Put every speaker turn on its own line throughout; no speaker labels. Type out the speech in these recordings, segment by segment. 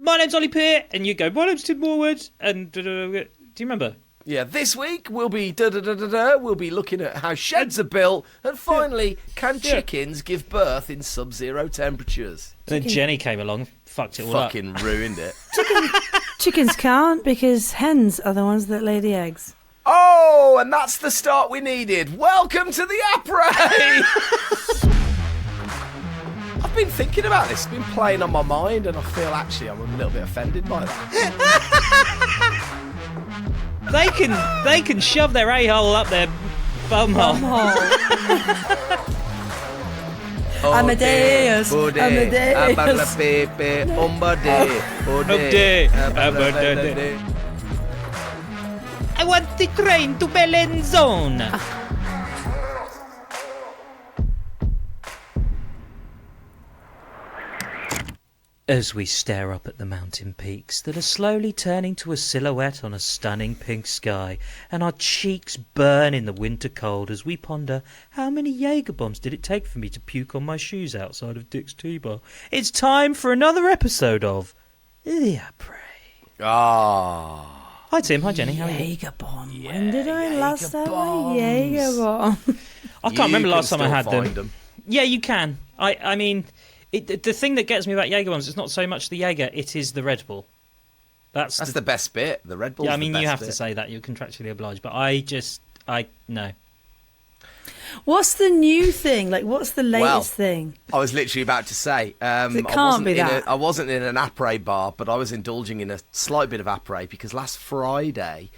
my name's Ollie Peer, and you go, my name's Tim Morwood, and do you remember?
Yeah, this week we'll be we'll be looking at how sheds are built, and finally, can chickens give birth in sub-zero temperatures?
And then Jenny came along, fucked it all up.
Fucking ruined it.
Chickens can't, because hens are the ones that lay the eggs.
Oh, and that's the start we needed. Welcome to the Après! I've been thinking about this, it's been playing on my mind, and I feel actually I'm a little bit offended by that.
They can shove their a-hole up their bumhole.
Amadeus. Amadeus.
I want the train to Belenzone. As we stare up at the mountain peaks that are slowly turning to a silhouette on a stunning pink sky, and our cheeks burn in the winter cold as we ponder how many Jaeger bombs did it take for me to puke on my shoes outside of Dick's T-Bar, it's time for another episode of The Après.
Ah.
Hi Tim, hi Jenny, how are you?
Jaeger bomb. When did I last have a Jaeger bomb?
I can't remember last time I had them. Yeah, you can. I mean... the thing that gets me about Jaeger bombs is not so much the Jaeger, it is the Red Bull. That's the best
bit. The Red Bull.
Yeah, I mean, you have to say that. You're contractually obliged. But no.
What's the new thing? Like, what's the latest thing?
I was literally about to say.
It can't be that.
I wasn't in an Après bar, but I was indulging in a slight bit of Après because last Friday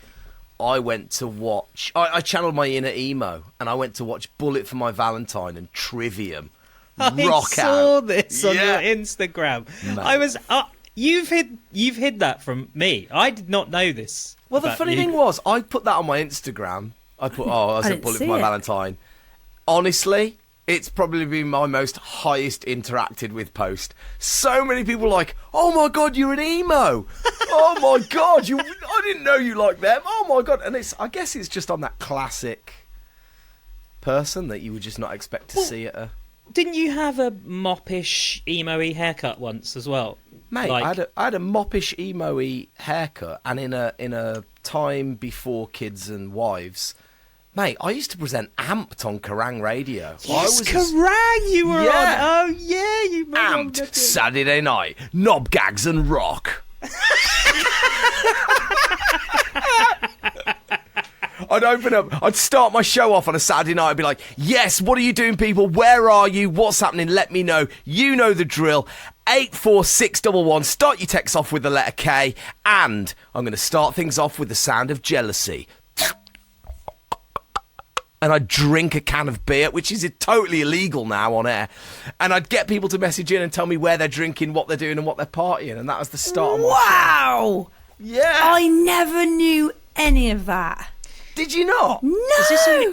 I went to watch... I channeled my inner emo, and I went to watch Bullet for My Valentine and Trivium.
I saw this on your Instagram.
Mate.
I was you've hid that from me. I did not know this.
Well, the funny thing was, I put that on my Instagram. I put, I was at Bullet for My Valentine. Honestly, it's probably been my most highest interacted with post. So many people were like, oh my God, you're an emo. Oh my God, I didn't know you liked them. Oh my God. And I guess it's just on that classic person that you would just not expect to see at a...
Didn't you have a moppish, emo-y haircut once as well?
Mate, I had a moppish, emo-y haircut, and in a time before Kids and Wives, mate, I used to present Amped on Kerrang Radio.
Yes, Kerrang you were on. Oh, yeah, you were
Amped, Saturday night, knob gags and rock. I'd open up, I'd start my show off on a Saturday night. I'd be like, yes, what are you doing, people? Where are you? What's happening? Let me know. You know the drill. 84611. Start your text off with the letter K. And I'm going to start things off with the sound of jealousy. And I'd drink a can of beer, which is totally illegal now on air. And I'd get people to message in and tell me where they're drinking, what they're doing, and what they're partying. And that was the start of my show.
Wow!
Yeah.
I never knew any of that.
Did you not?
No!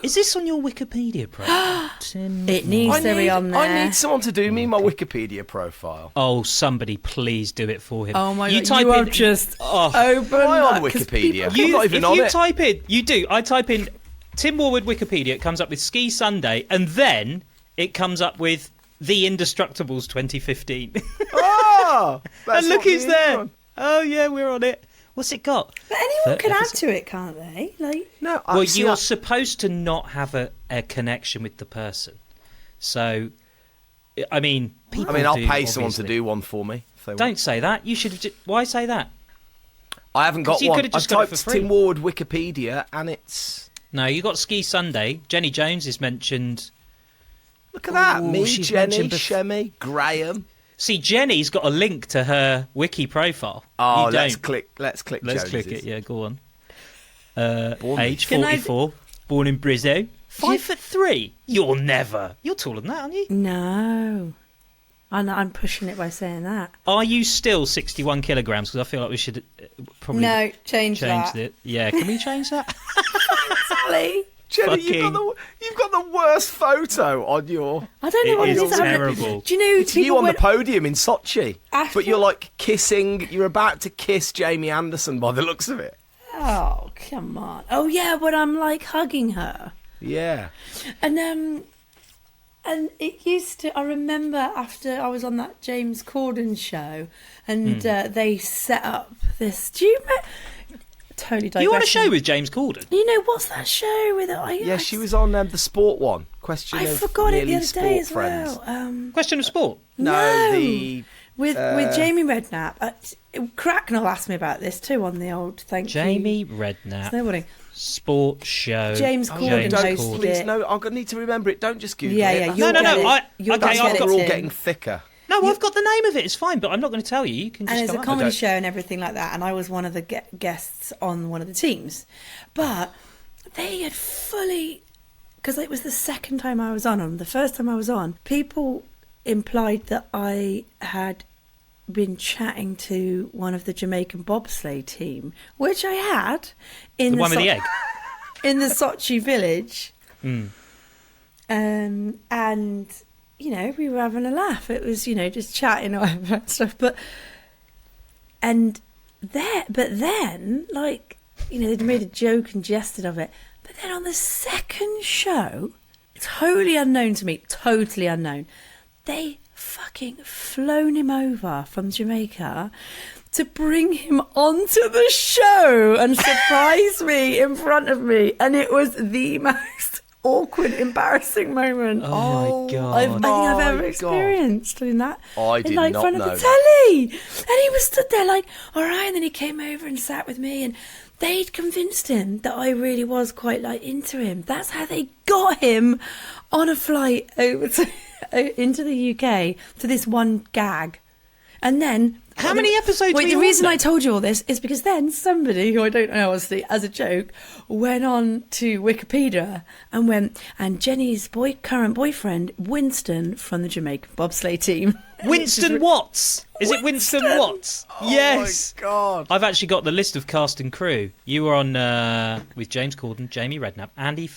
Is this on your Wikipedia profile?
It needs to be on there.
I need someone to do me my Wikipedia profile.
Oh, somebody please do it for him.
Oh my God, you have just opened
Am I on
that, 'cause
Wikipedia?
people-
I'm not even on it.
Type in, I type in Tim Morwood Wikipedia, it comes up with Ski Sunday, and then it comes up with The Indestructibles 2015.
Oh!
And look who's there. Oh yeah, we're on it. What's it got?
But anyone can add to it, can't they?
No.
Well, you're supposed to not have a connection with the person. So, I mean, people.
I'll
do,
pay someone to
obviously.
do one for me. If they
Don't
want.
say that. You should have. Why say that?
I haven't got
you
one.
could have just
I
got it
typed
for free.
Tim Ward Wikipedia, and it's.
No, you got Ski Sunday. Jenny Jones is mentioned.
Look at that.
Ooh,
Me,
she's
Jenny,
mentioned
Shemi, Graham.
See, Jenny's got a link to her wiki profile.
Oh,
You
let's
don't.
click.
Let's
Jones's.
click it. Yeah, go on.
Born-
Age
Can I-
44, born in Brizzo, 5'3". You're taller than that, aren't you?
No. I'm pushing it by saying that.
Are you still 61 kilograms? Because I feel like we should probably
No, change that.
it. Yeah, can we change that?
Sally.
Jenny, you've got the worst photo on your.
I don't know what it
is
is.
terrible.
Do you know
It's you on the podium in Sochi,
After-
but you're like kissing. You're about to kiss Jamie Anderson by the looks of it.
Oh, come on. Oh, yeah, but I'm like hugging her.
Yeah.
And And it used to, I remember after I was on that James Corden show and they set up this, do you remember? Totally digressing.
You on a show with James Corden?
You know, what's that show with it?
Yeah, she was on the sport one. Question
I
of
forgot it the
nearly
other
sport
day as
friends.
well.
Question of sport?
No, the...
With Jamie Redknapp. Cracknell asked me about this too on the old
Jamie Redknapp.
Snowboarding.
Sport show.
James Corden hosted
please,
it.
No, I need to remember it. Don't just Google
Yeah,
it.
yeah.
That's
You'll
No,
get
no,
it. You'll
okay,
get
we're all
it.
getting thicker.
No, I've got the name of it. It's fine, but I'm not going to tell you. You can just
And it's
come
a
up.
comedy show and everything like that. And I was one of the guests on one of the teams. But they had fully... Because it was the second time I was on them. The first time I was on, people implied that I had been chatting to one of the Jamaican bobsleigh team, which I had in
The one with the egg?
in the Sochi village. And, you know, we were having a laugh. It was, you know, just chatting and stuff. But then, like, you know, they'd made a joke and jested of it. But then on the second show, totally unknown to me, totally unknown, they fucking flown him over from Jamaica to bring him onto the show and surprise me in front of me. And it was the most awkward, embarrassing moment
Oh my God.
I think I've ever
God.
experienced in that.
I did
in, like,
not
front
know
of the
that.
telly. And he was stood there like, all right. And then he came over and sat with me and they'd convinced him that I really was quite like into him. That's how they got him on a flight over to into the UK for this one gag. And then
How many episodes were
Wait,
you
the
on
reason
then?
I told you all this is because then somebody who I don't know, obviously, as a joke, went on to Wikipedia and went, and Jenny's current boyfriend, Winston, from the Jamaican bobsleigh team.
Winston Watts. Is it Winston Watts? Yes.
Oh my God.
I've actually got the list of cast and crew. You were on with James Corden, Jamie Redknapp, Andrew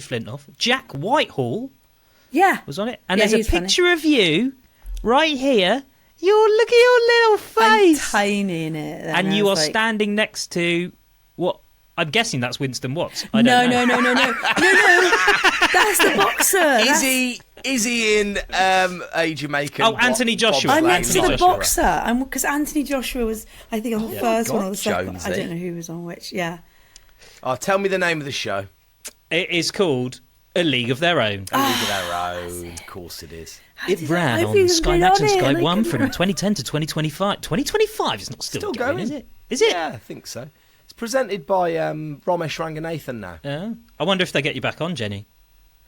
Flintoff, Jack Whitehall
Yeah.
was on it, and
Yeah,
there's a
he's funny.
picture of you right here. Look at your little
I'm
face,
tiny in it.
and
I
you are
was like,
standing next to what? I'm guessing that's Winston Watts. I
No,
don't know.
no. That's the boxer.
Is he in a Jamaican?
Oh, Anthony Joshua.
I
bobsleigh?
meant to the
Joshua.
boxer, because Anthony Joshua was, I think, on the first one or the second. I
Jonesy.
don't know who was on which. Yeah.
Oh, tell me the name of the show.
It is called A League of Their Own.
A League of Their Own. Of course it is.
It ran on Sky Max and Sky One from 2010 to 2025. 2025 is not still going, is it? Is it?
Yeah, I think so. It's presented by Ramesh Ranganathan now.
Yeah. I wonder if they get you back on, Jenny.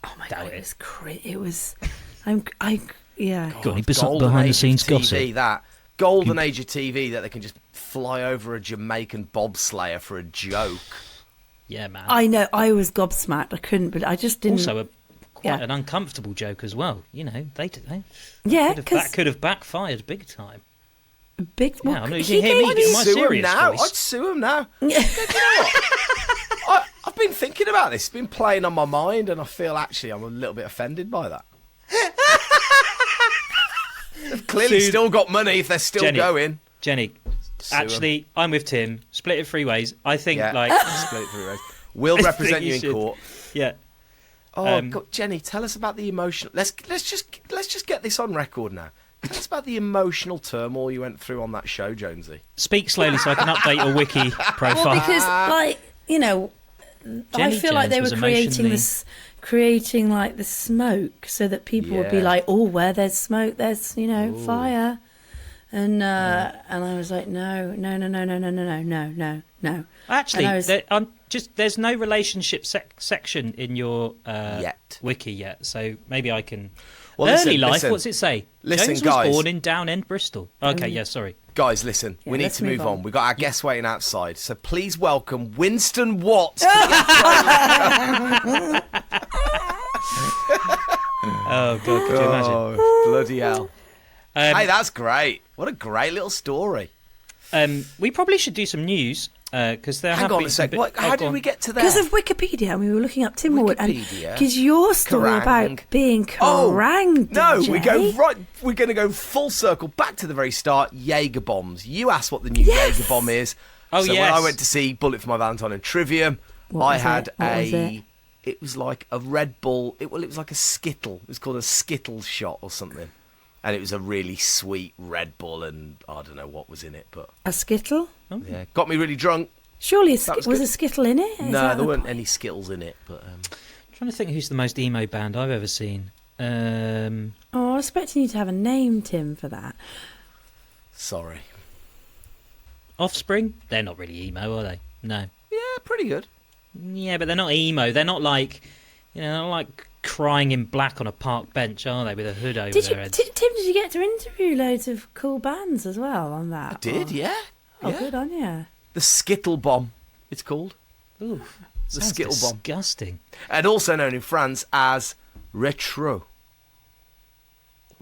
Oh my
Doubt
god,
it.
it was great. It was, yeah.
Got any
Golden
behind the
age
scenes
of TV,
gossip?
that golden age of TV that they can just fly over a Jamaican bobslayer for a joke.
Yeah, man.
I know. I was gobsmacked. I couldn't, but I just didn't.
Also, quite
Yeah.
an uncomfortable joke as well. You know,
Yeah,
that could have backfired big time.
big.
Yeah,
Well,
I know, you
he
can hear me
gave
doing
me-
my
Sue him
serious
now.
voice.
I'd sue him now. You know what? I've been thinking about this. It's been playing on my mind, and I feel actually I'm a little bit offended by that. They've clearly
Sue-
still got money if they're still
Jenny.
going.
Jenny,
Sue 'em.
actually, I'm with Tim. Split it three ways. I think,
Yeah,
like,
split it three ways. We'll
I
represent
think
you
you
in
should.
court.
yeah.
Oh, God, Jenny, tell us about the emotional. Let's just get this on record now. Tell us about the emotional turmoil you went through on that show, Jonesy.
Speak slowly so I can update your wiki profile.
Well, because like you know, I
Jenny
feel like
Jones
they
was
were creating
emotionally-
this, creating like the smoke, so that people would be
Yeah.
like, "Oh, where there's smoke, there's fire," and I was like, "No."
Actually,
And I was-
there's no relationship section in your
Yet.
wiki yet, so maybe I can.
Well,
Early
listen,
life,
listen.
what's it say?
Listen,
Jones
guys.
was born in Downend, Bristol. Okay, yeah, sorry.
Guys, listen,
Yeah,
we need
let's
to move
move
on.
on.
We've got our guests waiting outside, so please welcome Winston Watts. To the
Oh, God, could you imagine?
oh, bloody hell. Hey,
Um,
that's great. What a great little story.
we probably should do some news, because there
Hang
have
on
been
a
some
sec.
bit-
What,
oh,
how
go
did
on.
we get to there?
Because of Wikipedia, and we were looking up Tim Wood, and
Wikipedia?
because your story
Kerrang.
about being kerranged.
No,
DJ.
we go right. We're going to go full circle back to the very start. Jaeger bombs. You asked what the new
Yes.
Jaeger bomb is.
Oh,
so
yes.
when I went to see Bullet for My Valentine and Trivium,
What
I
was
had
it? What was
a
it?
it was like a Red Bull. It was like a Skittle. It was called a Skittle shot or something. And it was a really sweet Red Bull, and I don't know what was in it, but
A Skittle?
yeah, got me really drunk.
Surely
was
was
good.
a Skittle in it? Is
No,
that
there
the
weren't
point?
any Skittles in it, but
I'm trying to think who's the most emo band I've ever seen.
Oh, I was expecting you to have a name, Tim, for that.
sorry.
Offspring? They're not really emo, are they? No.
Yeah, pretty good.
Yeah, but they're not emo. They're not like, they're not like crying in black on a park bench, are they, with a hood over
Did
their
you,
heads?
Tim? Did you get to interview loads of cool bands as well on that?
I did,
Or-
yeah.
Oh,
yeah.
good on you.
The Skittle Bomb, it's called.
Ooh,
The
sounds
Skittle Bomb.
disgusting.
And also known in France as Retro.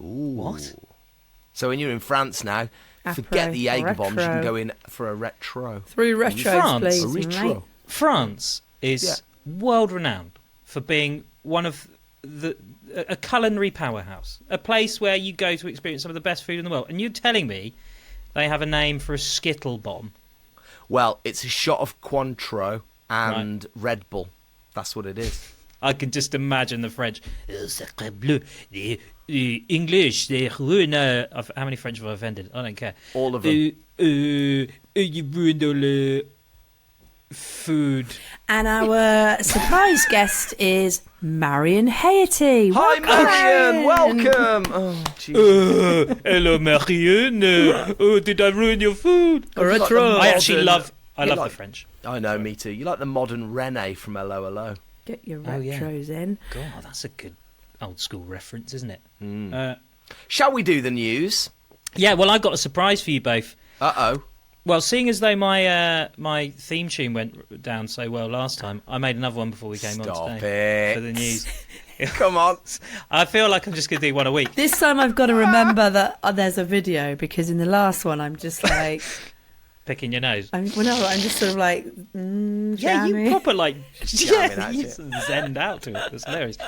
Ooh.
What?
So when you're in France now,
Après,
forget the Jaeger bombs, you can
retro.
go in for a retro.
3 retros,
France?
please,
A retro.
mate.
France is
Yeah.
world renowned for being one of a culinary powerhouse, a place where you go to experience some of the best food in the world. And you're telling me they have a name for a Skittle bomb?
Well, it's a shot of Cointreau and Red Bull. That's what it is.
I can just imagine the French. Sacré bleu, the English, they ruin. How many French have I offended? I don't care.
All of them.
You ruined all the food.
And our surprise guest is Marion Haity.
Hi, Marion! Welcome! Oh, jeez.
Hello, Marion. Did I ruin your food?
Retro.
I actually
Modern-
love
You
the
like-
French.
I know, me too. You like the modern Rene from Hello Hello.
Get your
Oh, yeah.
retros in.
God, that's a good old school reference, isn't it?
Shall we do the news?
Yeah. Well, I've got a surprise for you both.
Uh-oh.
Well, seeing as though my theme tune went down so well last time, I made another one before we came on
Stop
today
it.
for the news.
Come on.
I feel like I'm just going to do one a week.
This time I've got to remember that there's a video, because in the last one I'm just like,
Picking your nose.
I'm just sort of like,
Yeah,
jammy.
you proper like
Jamming out
you
to it.
zenned out to it. It's hilarious.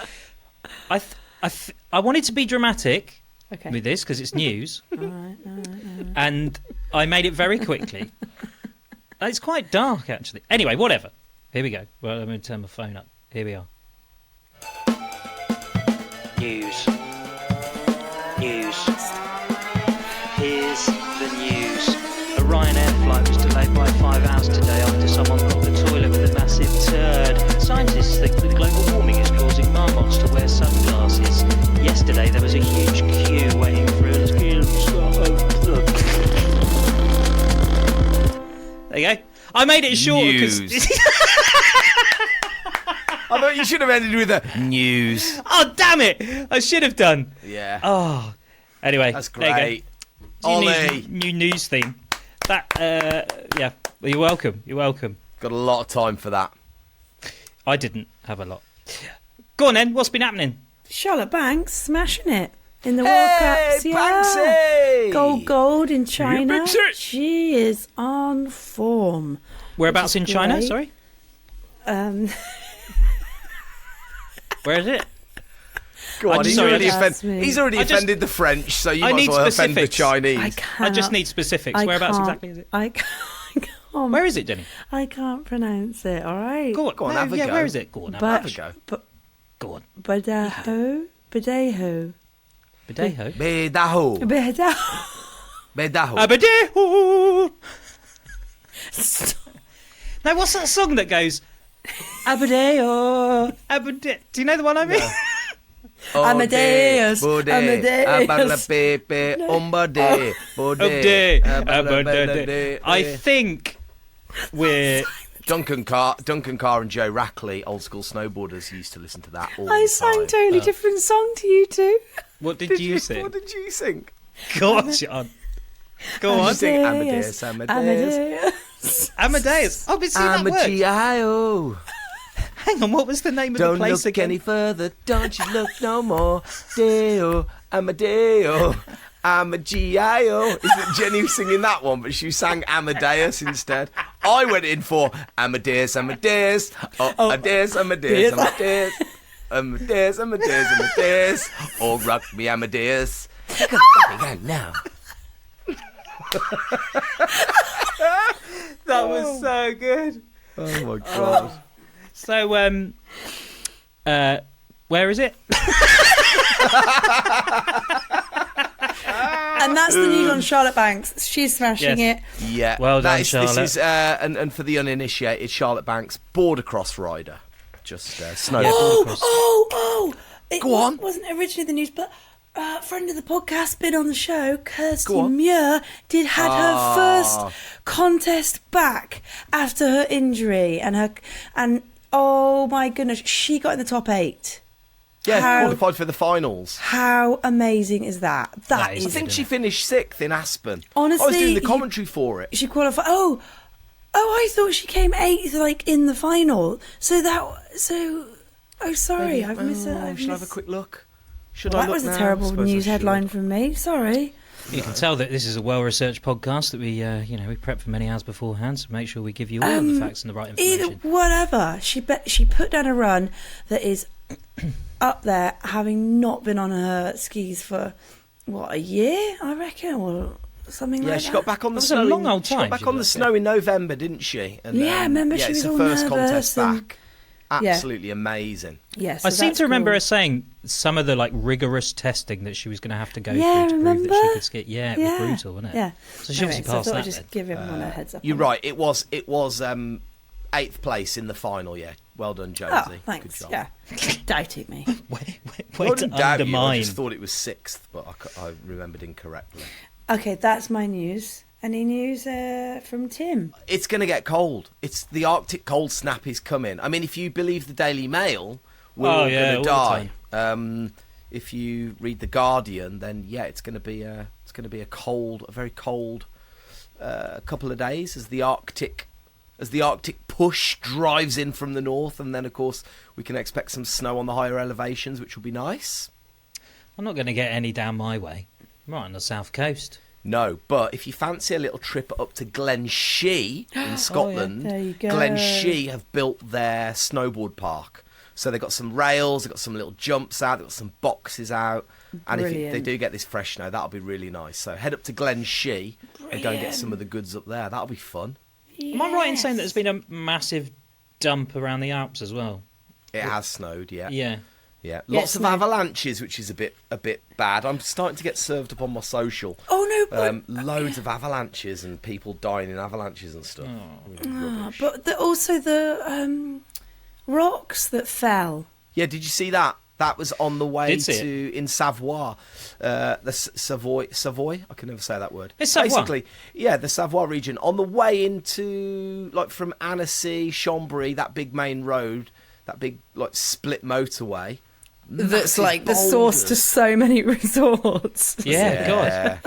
I wanted to be dramatic
Okay.
with this because it's news,
All right.
and I made it very quickly. It's quite dark, actually. Anyway, whatever. Here we go. Well, I'm going to turn my phone up. Here we are. News. Here's the news. A Ryanair flight was delayed by 5 hours today after someone blocked the toilet with a massive turd. Scientists think that global warming is causing marmots to wear sunglasses. Yesterday there was a huge queue waiting for a There you go. I made it short because
News. I thought you should have ended with a news.
oh damn it! I should have done.
Yeah.
Oh, anyway,
That's
there you go.
great.
New
Ollie.
new news theme. That yeah. Well, you're welcome. You're welcome.
Got a lot of time for that.
I didn't have a lot. Go on then. What's been happening?
Charlotte Banks smashing it in the World Cups. Yeah.
Banksy!
Gold in China.
Banksy!
She is on form.
Whereabouts in
Which is
China?
great.
Sorry.
Um,
Where is it?
Go on,
I'm
he's
sorry,
already,
I just-
he's already
I just-
offended the French, so you
I
might as
need
well offend the
specifics.
Chinese.
I can't.
I just need specifics.
I
Whereabouts
can't-
exactly is it?
I can't.
Where is it, Jenny?
I can't pronounce it. All right.
Go on.
Go on,
no,
have a
yeah,
go.
where is it? Go on. Have
Have
But
a go.
go on.
Badaho.
Bedejo.
Bedaho.
Badaho.
Bedaho.
Abadejo. No, what's that song that goes? Abadeo. Abade. Do you know the one I mean?
Amadeus, Amadeus.
Abalapepe, Umbade, Bode,
Abade. I think we're.
Duncan Carr and Joe Rackley, old school snowboarders, used to listen to that all
I
the
sang
time.
a totally different song to you two.
What did you
What
sing?
did you sing?
Go on, John. Go on.
Sing Amadeus, Amadeus.
Amadeus. Oh, but see, that worked.
Amadeus.
Hang on, what was the name of
Don't
the place
look
again?
any further, don't you look no more. Deo, Amadeo, Amadeus. Isn't Jenny singing that one? But she sang Amadeus instead. I went in for Amadeus, Amadeus, Amadeus, Amadeus, Amadeus, Amadeus, Amadeus, Amadeus. Oh, rock me, Amadeus. Come on now.
That was so good.
Oh my god.
So, Where is it?
And that's the news on Charlotte Banks. She's smashing it.
Yeah.
Well done, Charlotte.
This is, and for the uninitiated, Charlotte Banks, border cross rider. Just snow. Go on.
It wasn't originally the news, but a friend of the podcast, been on the show, Kirsty Muir, did had her first contest back after her injury, and oh my goodness, she got in the top 8.
Yeah, qualified for the finals.
How amazing is that? That is.
I think she finished 6th in Aspen.
Honestly,
I was doing the commentary for it.
She qualified. Oh, I thought she came 8th, like in the final. Oh, sorry, I've missed it.
Should I have a quick look?
That was a terrible news headline from me. Sorry.
You can tell that this is a well-researched podcast that we prep for many hours beforehand, so make sure we give you all of the facts and the right information.
Whatever. She put down a run that is up there, having not been on her skis for a year, I reckon, or something like that.
Yeah, she got back on the
snow.
A
long old time.
She got back on the snow in November, didn't she? And,
remember she was all
nervous. It's her first contest back. Absolutely amazing.
Yes,
I seem to remember her saying some of the rigorous testing that she was going to have to go through to prove that she could ski. Yeah, it was brutal, wasn't it?
Yeah.
So she obviously passed that.
I'd just give everyone a heads up.
You're right. It was 8th place in the final. Yeah, well done, Josie.
Oh, thanks.
Good job.
Yeah, doubting me.
Way to undermine.
I just thought it was 6th, but I remembered incorrectly.
Okay, that's my news. Any news from Tim?
It's going to get cold. It's the Arctic cold snap is coming. I mean, if you believe the Daily Mail, we're all going to die. If you read the Guardian, then it's going to be a very cold couple of days as the Arctic push drives in from the north, and then of course we can expect some snow on the higher elevations, which will be nice.
I'm not going to get any down my way. I'm right on the south coast.
No, but if you fancy a little trip up to Glen Shee in Scotland,
there you go.
Glen Shee have built their snowboard park. So they've got some rails, they've got some little jumps out, they've got some boxes out. And if they do get this fresh snow, that'll be really nice. So head up to Glen Shee and go and get some of the goods up there. That'll be fun.
Yes.
Am I right in saying that there's been a massive dump around the Alps as well?
It has snowed, yeah.
Yeah.
Lots of avalanches, which is a bit bad. I'm starting to get served up on my social.
Oh no!
Loads of avalanches and people dying in avalanches and stuff.
But also the rocks that fell.
Yeah, did you see that? That was on the way in Savoie, the Savoy. I can never say that word.
It's Savoie.
Basically, yeah, the Savoie region on the way into from Annecy, Chambéry, that big main road, that big split motorway.
That's the source to so many resorts.
Yeah, God.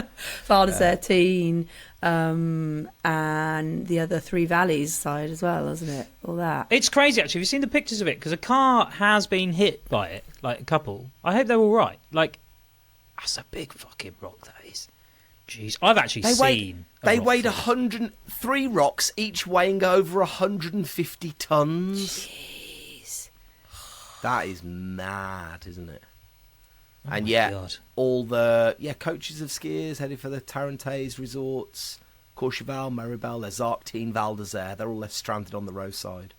Val d'Isère, and the other Three Valleys side as well, isn't it? All that.
It's crazy, actually. Have you seen the pictures of it? Because a car has been hit by it, a couple. I hope they're all right. That's a big fucking rock, that is. Jeez. I've actually seen
They weighed 103 rocks, each weighing over 150 tons.
Jeez.
That is mad, isn't it?
Oh
and
God.
All the coaches of skiers headed for the Tarentaise resorts, Courchevel, Maribel, Les Arcs, Val d'Isère. They're all left stranded on the roadside.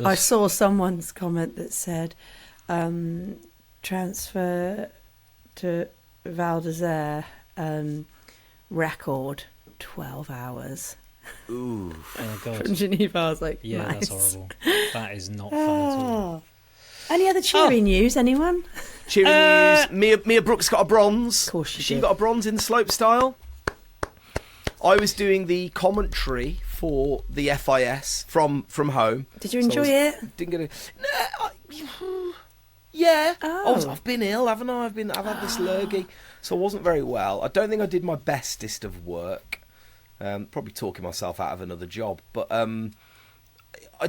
I saw someone's comment that said, transfer to Val d'Isère, record 12 hours.
Ooh.
Oh, God.
From Geneva. I was like,
yeah,
nice.
That's horrible. That is not fun at all.
Any other cheery news, anyone?
Cheery news. Mia Brooks got a bronze.
Of course she did.
Got a bronze in slopestyle. I was doing the commentary for the FIS from home.
Did you enjoy it?
Didn't get yeah.
Oh.
I've been ill, haven't I? I've had this lurgy, so I wasn't very well. I don't think I did my bestest of work. Probably talking myself out of another job, but I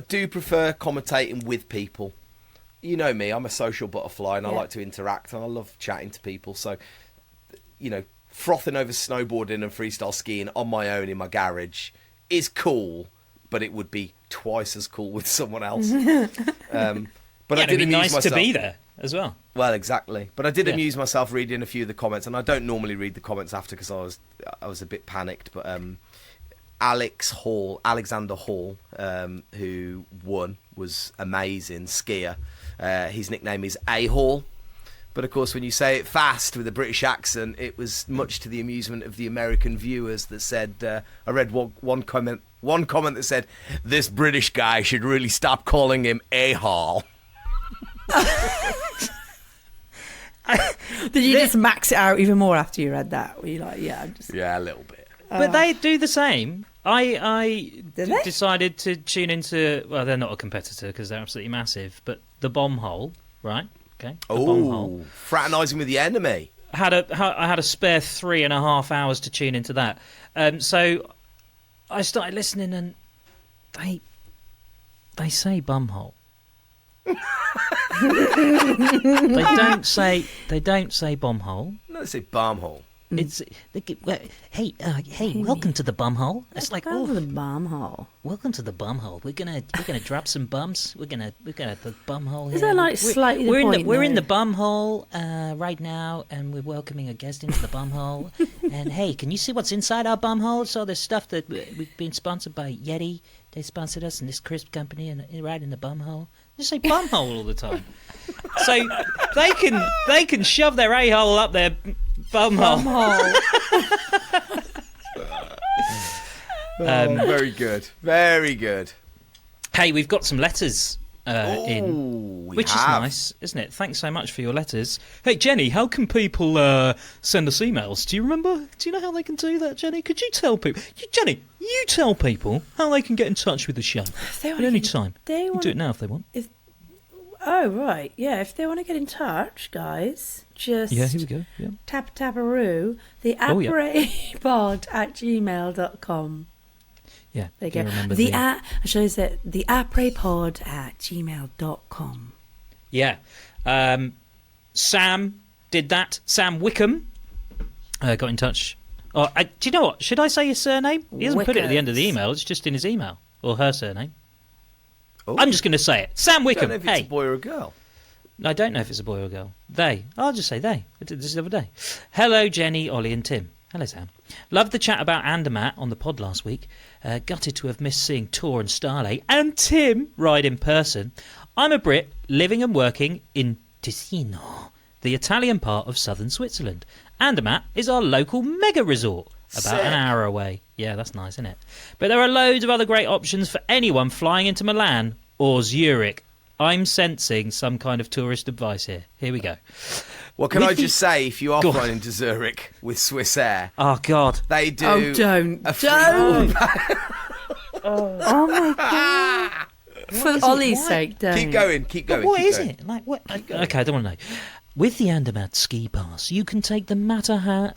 do prefer commentating with people. You know me, I'm a social butterfly and I like to interact and I love chatting to people. So, frothing over snowboarding and freestyle skiing on my own in my garage is cool, but it would be twice as cool with someone else. But I did
it'd be
amuse
nice
myself.
to be there as well.
Well, exactly. But I did amuse myself reading a few of the comments, and I don't normally read the comments after because I was a bit panicked. But Alexander Hall, who won, was amazing skier. His nickname is A-Hall. But, of course, when you say it fast with a British accent, it was much to the amusement of the American viewers that said, I read one comment that said, this British guy should really stop calling him A-Hall.
Did you just max it out even more after you read that? Were you like, yeah,
Yeah, a little bit.
But they do the same. I
Did they?
decided to tune into, well, they're not a competitor because they're absolutely massive, but the Bomb Hole, right? Okay. The Bomb Hole.
Oh, fraternising with the enemy.
I had a spare 3.5 hours to tune into that. So I started listening, and they say bumhole. They don't say bombhole.
No, they say barmhole.
It's hey, welcome to the bumhole. It's like,
go to the bum hole.
welcome to the bumhole. We're gonna drop some bums. We're gonna the bumhole here.
Is that like slightly the point?
We're in
though?
the bumhole right now, and we're welcoming a guest into the bumhole. And hey, can you see what's inside our bumhole? So there's stuff that we've been sponsored by Yeti. They sponsored us and this crisp company, and right in the bumhole. Just say bumhole all the time. So they can shove their a-hole up their bumhole.
Very good. Very good.
Hey, we've got some letters in, which is nice, isn't it? Thanks so much for your letters. Hey, Jenny, how can people send us emails? Do you remember? Do you know how they can do that, Jenny? Could you tell people? Jenny, you tell people how they can get in touch with the show at any time.
They
You can do it now if they want.
Oh, right. Yeah, if they want to get in touch, guys, just
Yeah, here we go. Yeah.
tap-a-tap-a-roo, the
Oh, yeah.
apprepod@gmail.com.
Yeah.
There you
do
go.
remember
I shows it, the apprepod@gmail.com.
Yeah. Sam did that. Sam Wickham got in touch. Oh, do you know what? Should I say his surname? He doesn't put it at the end of the email. It's just in his email. Or her surname.
Oh.
I'm just going to say it. Sam
I
Wickham.
don't know if it's a boy or a girl.
I don't know if it's a boy or a girl. They. I'll just say they. I did this the other day. Hello, Jenny, Ollie and Tim. Hello, Sam. Loved the chat about Andermatt on the pod last week. Gutted to have missed seeing Tor and Starley and Tim ride in person. I'm a Brit living and working in Ticino, the Italian part of southern Switzerland. Andermatt is our local mega resort, about an hour away. Yeah, that's nice, isn't it? But there are loads of other great options for anyone flying into Milan or Zurich. I'm sensing some kind of tourist advice here. Here we go.
Well, can I just say, if you are flying into Zurich with Swiss Air,
oh God,
they do.
Oh, don't. Oh my God. For Ollie's sake, don't.
Keep going.
But what
keep
is
going.
it? Like what? Okay, I don't want to know. With the Andermatt ski pass, you can take the Matterhorn.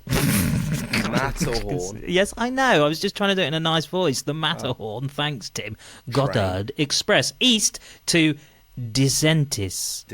Matterhorn.
Yes, I know. I was just trying to do it in a nice voice. The Matterhorn, thanks, Tim. Goddard Express east to Disentis.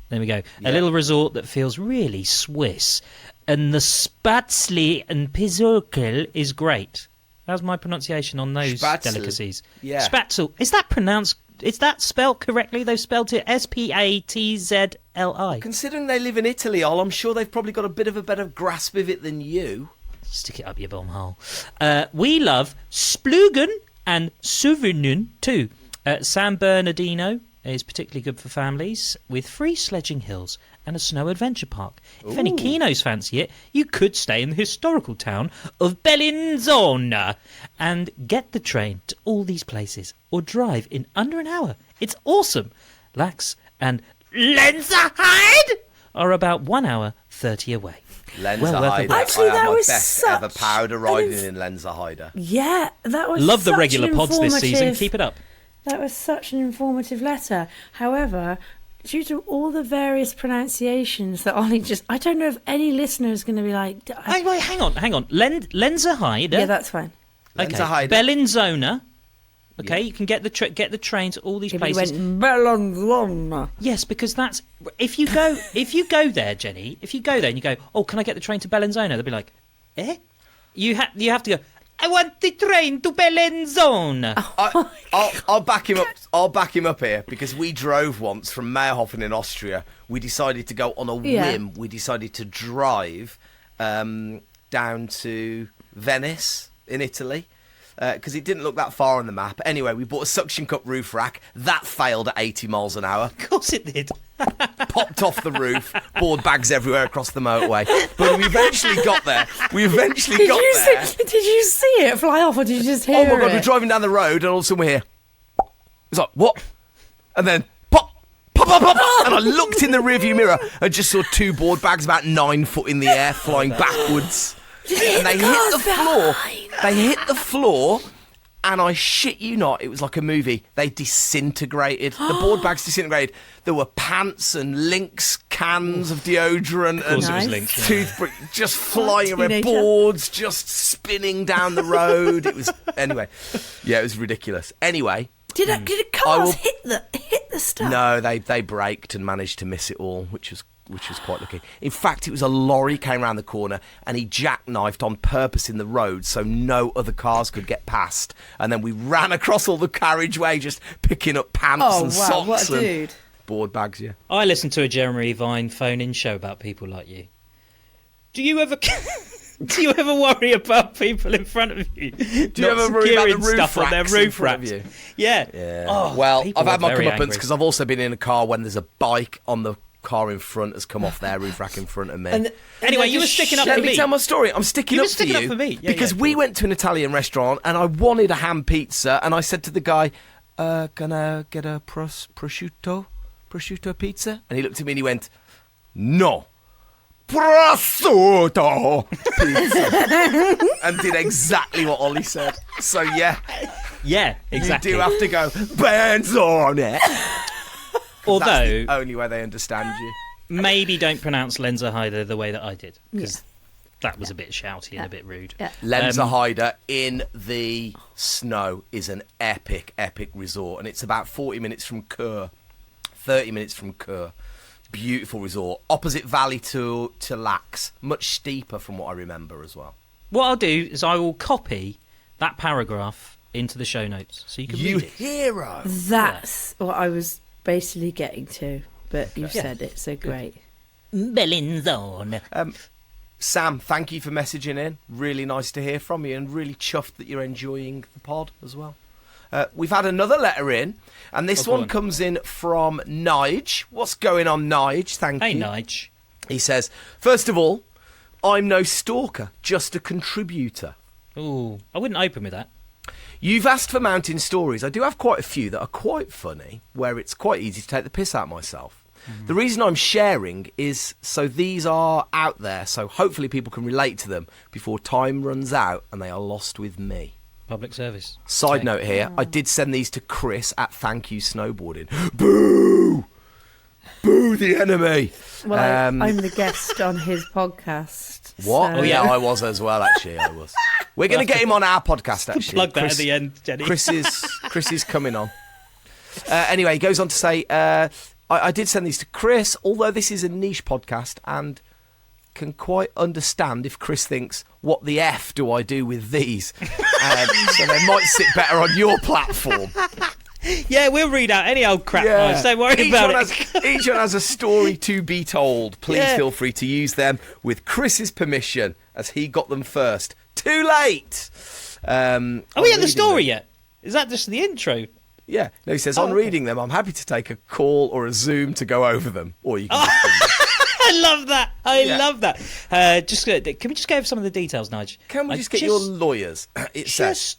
There we go.
Yeah.
A little resort that feels really Swiss. And the Spatzli and Pizzurkel is great. How's my pronunciation on those
Spätzle.
delicacies?
Yeah.
Spatzel. Is that pronounced? Is that spelled correctly? They've spelled it Spatzli.
Considering they live in Italy, I'm sure they've probably got a bit of a better grasp of it than you.
Stick it up your bum hole. We love Splugen and Souvenun too. San Bernardino is particularly good for families with free sledging hills and a snow adventure park. If any Kinos fancy it, you could stay in the historical town of Bellinzona and get the train to all these places or drive in under an hour. It's awesome. Lax and Lenzerheide are about 1 hour 30 away.
Lenzerheide.
Actually,
I
that
had my
was
best ever
such
powder riding in Lenzerheide.
Yeah, that was
Love the
such
regular
an
pods this season.
informative-
Keep it up.
That was such an informative letter. However, due to all the various pronunciations that Ollie just... I don't know if any listener is going to be like...
Wait, hang on. Lenzerheide.
Yeah, that's fine.
Okay.
Lenzerheide.
Bellinzona. Okay, you can get the train to all these
Yeah, but
places.
you went Bellinzona.
Yes, because that's if you go there, Jenny. If you go there and you go, oh, can I get the train to Bellinzona? They'll be like, eh? You have to go. I want the train to Bellinzona.
I'll back him up. I'll back him up here because we drove once from Meyerhofen in Austria. We decided to go on a whim. We decided to drive down to Venice in Italy. because it didn't look that far on the map. Anyway, we bought a suction cup roof rack. That failed at 80 miles an hour.
Of course it did.
Popped off the roof, board bags everywhere across the motorway. But we eventually got there.
Did you see it fly off, or did you just hear it?
Oh my God, we're driving down the road and all of a sudden we're here. It's like, what? And then, pop, pop, pop, pop. And I looked in the rearview mirror and just saw 2 board bags about 9 foot in the air flying backwards. And they hit the floor. They hit the floor. And I shit you not, it was like a movie. They disintegrated. The board bags disintegrated. There were pants and Lynx cans of deodorant and
it was Lynx,
toothbrush just flying around, boards just spinning down the road. It was anyway. Yeah, it was ridiculous. Anyway,
did cars hit the stuff?
No, they braked and managed to miss it all, which was quite lucky. In fact, it was a lorry came around the corner and he jackknifed on purpose in the road so no other cars could get past. And then we ran across all the carriageway just picking up pants and socks
what a
and
dude.
board bags, yeah.
I listened to a Jeremy Vine phone-in show about people like you. Do you ever worry about people in front of you?
Do you ever worry about the roof
stuff on their roof racks?
Yeah.
Oh,
well, I've had my
very
comeuppance
angry.
because I've also been in a car when there's a bike on the car in front has come off their roof rack in front of me.
Anyway, you were sticking up for
Let
me.
me tell my story. I'm sticking up for you.
You were sticking up for me. Yeah,
because we went to an Italian restaurant and I wanted a ham pizza and I said to the guy, can I get a prosciutto pizza? And he looked at me and he went, no. Prosciutto pizza. And did exactly what Ollie said. So yeah.
Yeah, exactly.
You do have to go, bands on it.
Although,
that's the only way they understand you.
Maybe don't pronounce Lenzerheide the way that I did, because that was a bit shouty and a bit rude.
Yeah.
Lenzerheide in the snow is an epic resort, and it's about 40 minutes from Kur, 30 minutes from Kur. Beautiful resort, opposite valley to Lax, much steeper from what I remember as well.
What I'll do is I will copy that paragraph into the show notes, so you can read it.
Hero!
That's what I was basically getting to, but you've said it, so great.
Bellinzone.
Sam, thank you for messaging in. Really nice to hear from you and really chuffed that you're enjoying the pod as well. We've had another letter in, and this one comes in from Nige. What's going on, Nige? Thank you.
Hey, Nige.
He says, first of all, I'm no stalker, just a contributor.
Ooh, I wouldn't open with that.
You've asked for mountain stories. I do have quite a few that are quite funny, where it's quite easy to take the piss out of myself. The reason I'm sharing is so these are out there, so hopefully people can relate to them before time runs out and they are lost with me.
Public service.
Side note here, I did send these to Chris at Thank You Snowboarding. Boo! Boo the enemy!
Well, I'm the guest on his podcast.
What?
So.
Oh yeah, I was as well, actually, I was. We're going to get him on our podcast, actually.
Plug that at the end, Jenny.
Chris is coming on. Anyway, he goes on to say, I did send these to Chris, although this is a niche podcast and can quite understand if Chris thinks, what the F do I do with these? So they might sit better on your platform.
Yeah, we'll read out any old crap. Nice. Don't worry about it.
Each one has a story to be told. Please feel free to use them with Chris's permission, as he got them first. Too late!
Are we at the story yet? Is that just the intro?
Yeah. No, he says, on reading them, I'm happy to take a call or a Zoom to go over them. Or you can
I love that. I love that. Can we just go over some of the details, Nige?
Can we just get your lawyers? It says.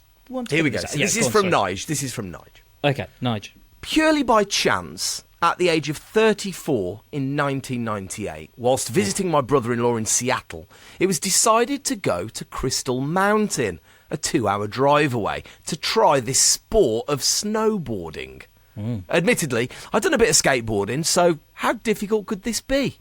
Here we go. So this is from Nige. This is from Nige.
Okay, Nige.
Purely by chance, at the age of 34 in 1998, whilst visiting my brother-in-law in Seattle, it was decided to go to Crystal Mountain, a 2-hour drive away, to try this sport of snowboarding. Admittedly, I'd done a bit of skateboarding, so how difficult could this be?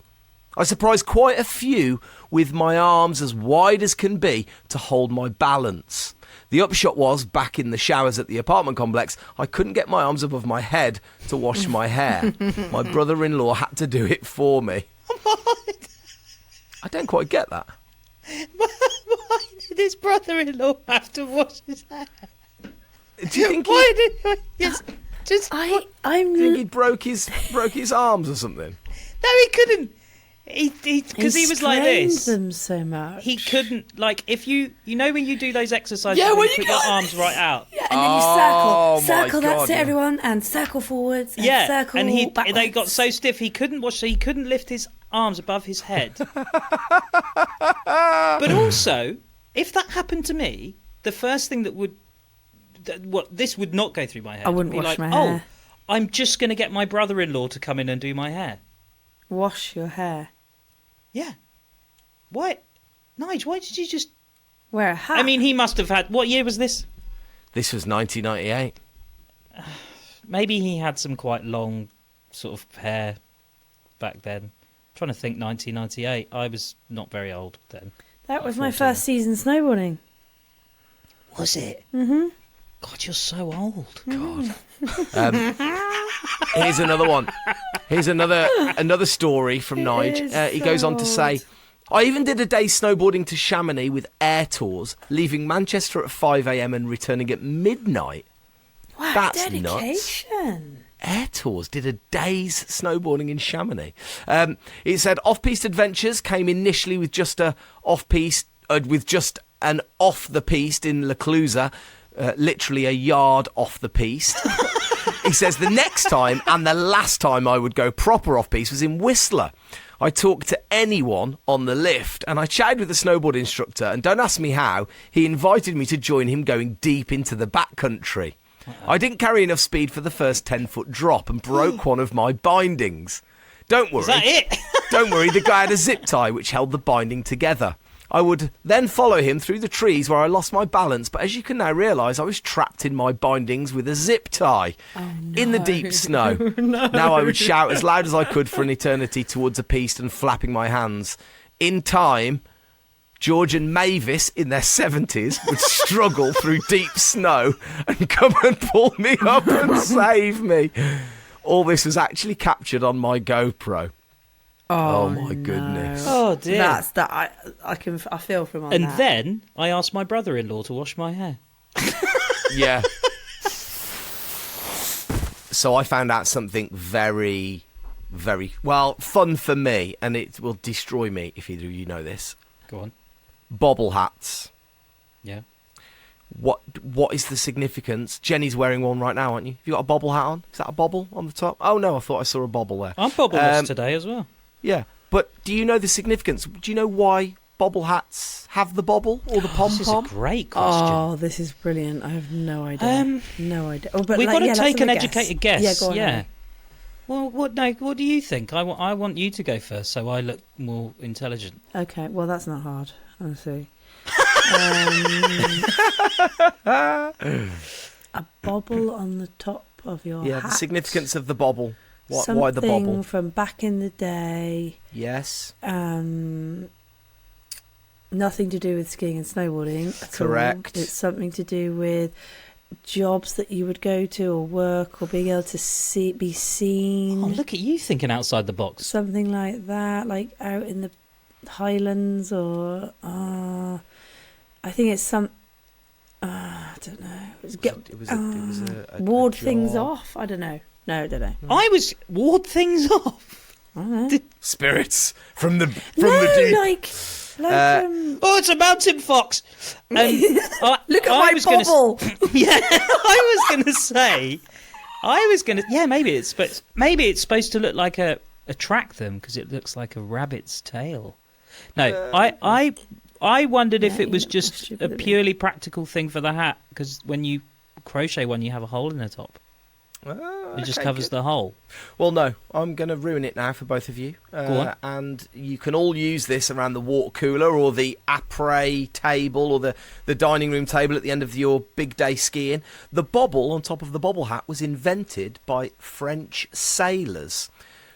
I surprised quite a few with my arms as wide as can be to hold my balance. The upshot was, back in the showers at the apartment complex, I couldn't get my arms above my head to wash my hair. My brother-in-law had to do it for me. I don't quite get that.
Why did his brother-in-law have to wash his hair?
Do you think
I'm
he broke his arms or something?
No, he couldn't. Because he was like this.
Them so much.
He couldn't, like, if you know when you do those exercises,
Yeah,
you
when you
put
go
your
like
arms right out.
Yeah, and then you
Oh,
circle.
my
Circle, that's
God,
it,
yeah.
everyone. And circle forwards. And
Yeah,
circle
and
backwards.
they got so stiff he couldn't wash, so he couldn't lift his arms above his head. But also, if that happened to me, the first thing this would not go through my head.
I wouldn't
Be
wash
like,
my hair.
I'm just going to get my brother-in-law to come in and do my hair.
Wash your hair.
Yeah. Why? Nige, why did you just...
Wear a hat.
I mean, he must have had... What year was this?
This was 1998.
Maybe he had some quite long sort of hair back then. I'm trying to think 1998. I was not very old then.
That was my
14.
first season snowboarding.
Was it? Mm-hmm. God, you're so old.
God. Here's another one. Here's another story from Nige. He goes on to say, I even did a day's snowboarding to Chamonix with air tours, leaving Manchester at 5 a.m. and returning at midnight.
Wow,
That's
dedication.
Air tours did a day's snowboarding in Chamonix. It said off-piste adventures came initially with just an off the piste in La Clusaz, literally a yard off the piste. He says the next time and the last time I would go proper off-piste was in Whistler. I talked to anyone on the lift and I chatted with the snowboard instructor, and don't ask me how, he invited me to join him going deep into the backcountry. I didn't carry enough speed for the first 10-foot drop and broke one of my bindings. Don't worry.
Is that it?
Don't worry, the guy had a zip tie which held the binding together. I would then follow him through the trees where I lost my balance, but as you can now realise, I was trapped in my bindings with a zip tie in the deep snow. Now I would shout as loud as I could for an eternity towards a piste and flapping my hands. In time, George and Mavis, in their 70s, would struggle through deep snow and come and pull me up and save me. All this was actually captured on my GoPro. Oh my goodness!
Oh dear.
That's that. I feel from on
And
that.
then I asked my brother-in-law to wash my hair.
Yeah. So I found out something very, very, well, fun for me, and it will destroy me if either of you know this.
Go on.
Bobble hats.
Yeah.
What is the significance? Jenny's wearing one right now, aren't you? Have you got a bobble hat on? Is that a bobble on the top? Oh no, I thought I saw a bobble there.
I'm bobbleless today as well.
Yeah, but do you know the significance? Do you know why bobble hats have the bobble or the pom-pom?
This is a great question.
Oh, this is brilliant. I have no idea. No idea. Oh, but
We've got to take an
let's have a
educated guess.
Yeah, go on.
Yeah. Well, what do you think? I want you to go first, so I look more intelligent.
Okay, well, that's not hard. I see. A bobble on the top of your hat.
The significance of the bobble.
Something
Why the bobble?
from back in the day.
Yes.
Nothing to do with skiing and snowboarding at
Correct.
all. It's something to do with jobs that you would go to or work or being able to be seen.
Oh, look at you thinking outside the box.
Something like that, like out in the Highlands or... I think it's some... I don't know.
It was a
ward
job.
things off. I don't know. No, I don't know.
I was ward things off.
I don't know.
Spirits from the
No,
deep.
like
Oh, it's a mountain fox.
look at my bobble.
Yeah, I was going to say. Yeah, maybe it's supposed to look like attract them because it looks like a rabbit's tail. No, I wondered if it was just a purely practical thing for the hat because when you crochet one, you have a hole in the top. It just covers the hole.
Well, no, I'm going to ruin it now for both of you.
Go on.
And you can all use this around the water cooler or the Après table or the dining room table at the end of your big day skiing. The bobble on top of the bobble hat was invented by French sailors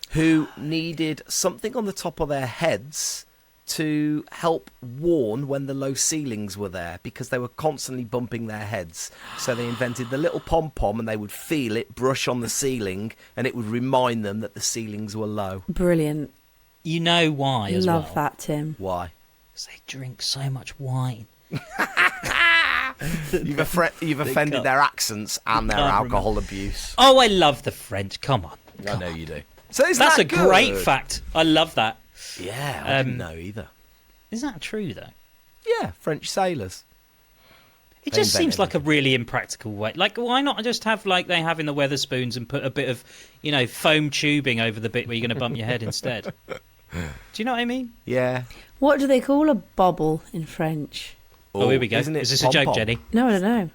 who needed something on the top of their heads to help warn when the low ceilings were there because they were constantly bumping their heads. So they invented the little pom-pom and they would feel it brush on the ceiling and it would remind them that the ceilings were low.
Brilliant.
You know why as well?
Love that, Tim.
Why?
Because they drink so much wine.
You've offended their accents and their alcohol abuse.
Oh, I love the French. Come on.
I know you do. So
That's a great fact. I love that.
Yeah, I didn't know either.
Is that true, though?
Yeah, French sailors.
It just seems like a really impractical way. Like, why not just have like they have in the Weatherspoons and put a bit of, foam tubing over the bit where you're going to bump your head instead? Do you know what I mean?
Yeah.
What do they call a bobble in French?
Oh, here we go.
Isn't it
Is this a joke, Jenny?
No, I don't know.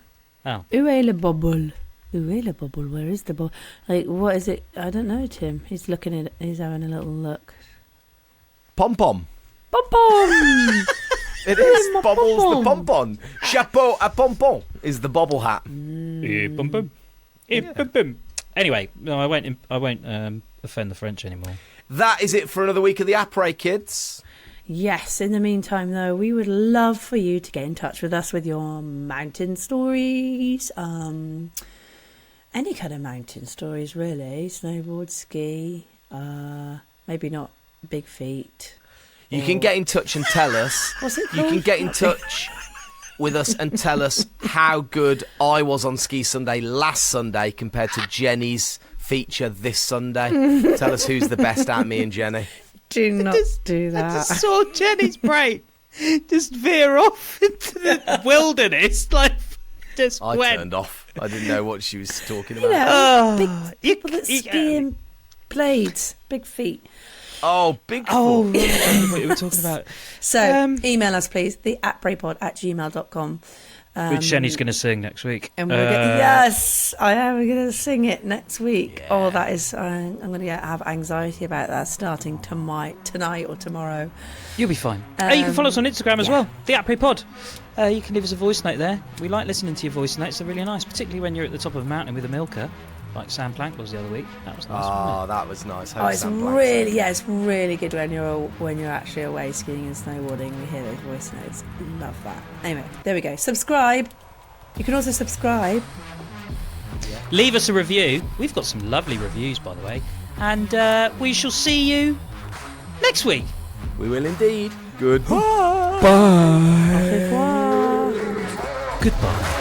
Oh.
Où est le bobble? Où est le bobble? Where is the bobble? Like, what is it? I don't know, Tim. He's looking at it. He's having a little look.
Pom-pom.
Pom-pom!
It is. Bobble's the pom-pom. Chapeau à pom-pom is the bobble hat.
Bum, bum. Bum, bum. Anyway, no, I won't offend the French anymore.
That is it for another week of the Après, kids.
Yes, in the meantime, though, we would love for you to get in touch with us with your mountain stories. Any kind of mountain stories, really. Snowboard, ski, maybe not big feet.
You can get in touch and tell us.
What's it
You
called?
can get in touch with us and tell us how good I was on Ski Sunday last Sunday compared to Jenny's feature this Sunday. Tell us who's the best at me and Jenny.
Do not do that.
I just saw Jenny's brain just veer off into the wilderness. Like, just
I
went.
turned off. I didn't know what she was talking about.
You know,
Oh,
big people that ski in blades, big feet.
Oh, big
Oh,
foot.
right. What we were talking about.
So, email us, please, theapraypod@gmail.com.
Which Jenny's going to sing next week.
And we're gonna, yes, I am. We're going to sing it next week.
Yeah.
Oh, that is. I'm going to have anxiety about that starting tonight or tomorrow.
You'll be fine. You can follow us on Instagram as well, the Après Pod. You can leave us a voice note there. We like listening to your voice notes. They're really nice, particularly when you're at the top of a mountain with a milker, like Sam Plank was the other week. That was nice. Wasn't
Oh, that was nice.
Oh, it's really, it's really good when you're actually away skiing and snowboarding. We hear those voice notes. Love that. Anyway, there we go. Subscribe. You can also subscribe.
it? Leave us a review. We've got some lovely reviews, by the way. And we shall see you next week.
We will indeed. Goodbye.
Au revoir.
Goodbye.